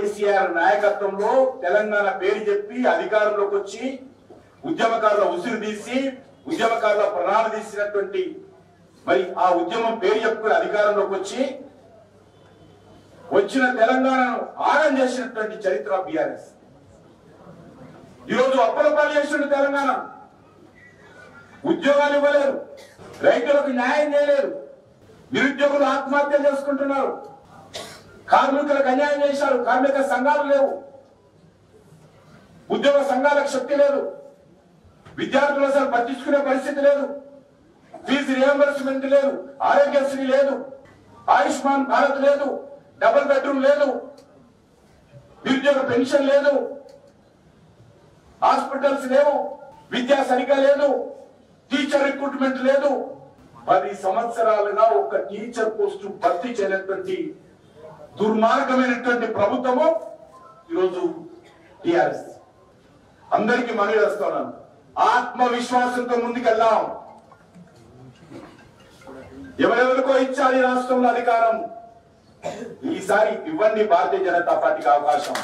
కేసీఆర్ నాయకత్వంలో తెలంగాణ పేరు చెప్పి అధికారంలోకి వచ్చి ఉద్యమకారుల ఉసిరు తీసి ఉద్యమకారుల ప్రాణాలు తీసినటువంటి మరి ఆ ఉద్యమం పేరు చెప్పుకుని అధికారంలోకి వచ్చి వచ్చిన తెలంగాణను ఆగం చేసినటువంటి చరిత్ర బీఆర్ఎస్. ఈరోజు అప్పులపాలు చేసిన తెలంగాణ ఉద్యోగాలు ఇవ్వలేరు, రైతులకు న్యాయం చేయలేరు, నిరుద్యోగులు ఆత్మహత్య చేసుకుంటున్నారు, కార్మికులకు అన్యాయం చేశారు, కార్మిక సంఘాలు లేవు, ఉద్యోగ సంఘాలకు శక్తి లేదు, విద్యార్థులు అసలు పట్టించుకునే పరిస్థితి లేదు, ఫీజు రియంబర్స్మెంట్ లేదు, ఆరోగ్యశ్రీ లేదు, ఆయుష్మాన్ భారత్ లేదు, డబుల్ బెడ్రూమ్ లేదు, నిరుద్యోగ పెన్షన్ లేదు, హాస్పిటల్స్ లేవు, విద్యా సరిగ్గా లేదు, టీచర్ రిక్రూట్మెంట్ లేదు. 10 సంవత్సరాలుగా ఒక టీచర్ పోస్టు భర్తీ చేయనటువంటి దుర్మార్గమైనటువంటి ప్రభుత్వము ఈరోజు టిఆర్ఎస్. అందరికీ మనవి చేస్తున్నాను, ఆత్మవిశ్వాసంతో ముందుకెళ్దాం. ఎవరెవరికో ఇచ్చారు రాష్ట్రంలో అధికారం, ఈసారి ఇవ్వండి భారతీయ జనతా పార్టీకి అవకాశం.